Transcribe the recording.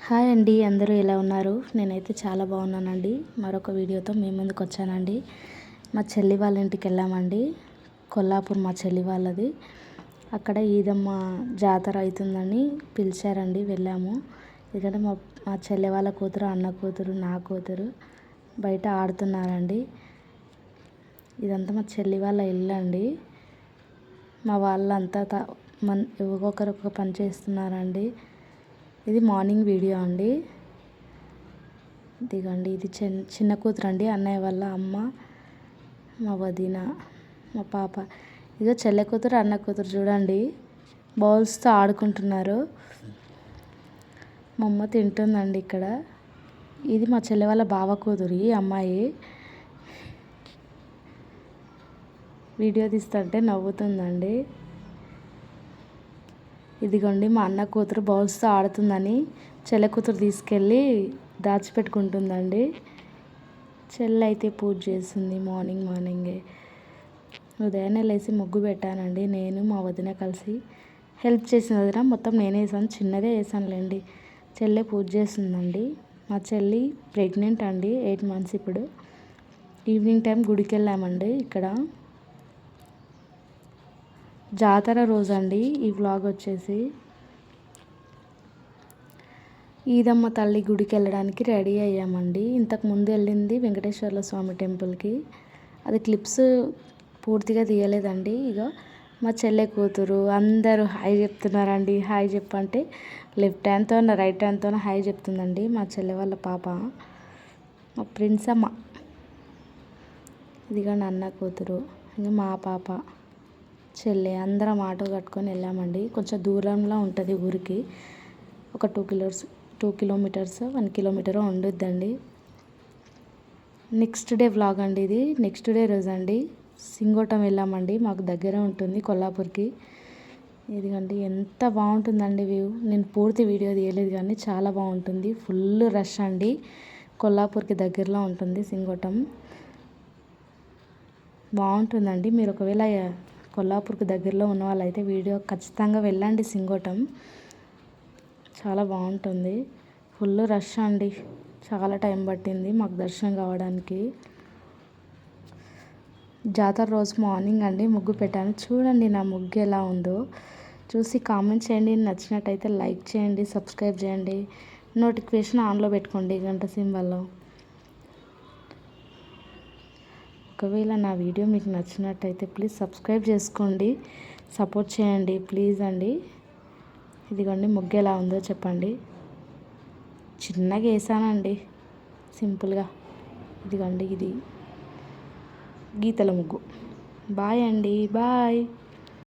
Hi అండి, అందరూ ఎలా ఉన్నారు? నేనైతే చాలా బాగున్నానండి. మరొక వీడియోతో మీ ముందుకు వచ్చానండి. మా చెల్లి వాళ్ళ ఇంటికి వెళ్ళామండి. కొల్లాపూర్ మా చెల్లి వాళ్ళది. అక్కడ ఈదమ్మ జాతర అవుతుందని పిలిచారండి, వెళ్ళాము. ఎందుకంటే మా చెల్లి వాళ్ళ కూతురు, అన్న కూతురు, నా కూతురు బయట ఆడుతున్నారండి. ఇదంతా మా చెల్లి వాళ్ళ ఇల్లు అండి. మా వాళ్ళంతా ఒకరు ఒక పని చేస్తున్నారండి. ఇది మార్నింగ్ వీడియో అండి. ఇదిగండి, ఇది చిన్న కూతురు అండి, అన్నయ్య వాళ్ళ అమ్మ, మా వదిన, మా పాప. ఇదో చెల్లె కూతురు, అన్న కూతురు చూడండి, బౌల్స్తో ఆడుకుంటున్నారు. మా అమ్మ తింటుందండి ఇక్కడ. ఇది మా చెల్లె వాళ్ళ బావ కూతురు, ఈ అమ్మాయి వీడియో తీస్తుంటే నవ్వుతుందండి. ఇదిగోండి, మా అన్న కూతురు బౌల్స్తో ఆడుతుందని చెల్లె కూతురు తీసుకెళ్ళి దాచిపెట్టుకుంటుందండి. చెల్లె అయితే పూజ చేస్తుంది మార్నింగే. ఉదయాన్నే లేచి ముగ్గు పెట్టానండి. నేను మా వదిన కలిసి హెల్ప్ చేసిన వదిన, మొత్తం నేనే వేసాను, చిన్నదే వేసానులేండి. చెల్లె పూజ చేస్తుందండి. మా చెల్లి ప్రెగ్నెంట్ అండి, 8 months ఇప్పుడు. ఈవినింగ్ టైం గుడికి వెళ్ళామండి. ఇక్కడ జాతర రోజు అండి ఈ వ్లాగ్ వచ్చేసి. ఈదమ్మ తల్లి గుడికి వెళ్ళడానికి రెడీ అయ్యామండి. ఇంతకు ముందు వెళ్ళింది వెంకటేశ్వర స్వామి టెంపుల్కి. అది క్లిప్స్ పూర్తిగా తీయలేదండి. ఇక మా చెల్లె కూతురు అందరూ హాయ్ చెప్తున్నారండి. హాయ్ చెప్పంటే లెఫ్ట్ హ్యాండ్తో రైట్ హ్యాండ్తో హాయ్ చెప్తుందండి మా చెల్లె వాళ్ళ పాప, మా ప్రిన్స్ అమ్మ. ఇదిగోండి అన్న కూతురు, ఇంకా మా పాప, చెల్లె, అందరం ఆటో కట్టుకొని వెళ్ళామండి. కొంచెం దూరంలో ఉంటుంది ఊరికి. ఒక 2 kilometers 1 kilometer ఉండుద్దండి. నెక్స్ట్ డే వ్లాగ్ అండి ఇది. నెక్స్ట్ డే రోజు అండి సింగోటం వెళ్ళామండి, మాకు దగ్గర ఉంటుంది కొల్లాపూర్కి. ఇదిగండి, ఎంత బాగుంటుందండి వ్యూ. నేను పూర్తి వీడియో తీయలేదు కానీ చాలా బాగుంటుంది. ఫుల్ రష్ అండి. కొల్లాపూర్కి దగ్గరలో ఉంటుంది సింగోటం. బాగుంటుందండి. మీరు ఒకవేళ కొల్లాపూర్కి దగ్గరలో ఉన్న వాళ్ళైతే వీడియో ఖచ్చితంగా వెళ్ళండి. సింగోటం చాలా బాగుంటుంది. ఫుల్ రష్ అండి, చాలా టైం పట్టింది మాకు దర్శనం కావడానికి. జాతర రోజు మార్నింగ్ అండి ముగ్గు పెట్టాను. చూడండి నా ముగ్గు ఎలా ఉందో, చూసి కామెంట్ చేయండి. నచ్చినట్టయితే లైక్ చేయండి, సబ్స్క్రైబ్ చేయండి, నోటిఫికేషన్ ఆన్లో పెట్టుకోండి, గంట సింబల్లో. ఒకవేళ నా వీడియో మీకు నచ్చినట్టయితే ప్లీజ్ సబ్స్క్రైబ్ చేసుకోండి, సపోర్ట్ చేయండి ప్లీజ్ అండి. ఇదిగోండి, ముగ్గు ఎలా ఉందో చెప్పండి. చిన్నగా వేసానండి, సింపుల్గా. ఇదిగోండి, ఇది గీతల ముగ్గు. బాయ్ అండి, బాయ్.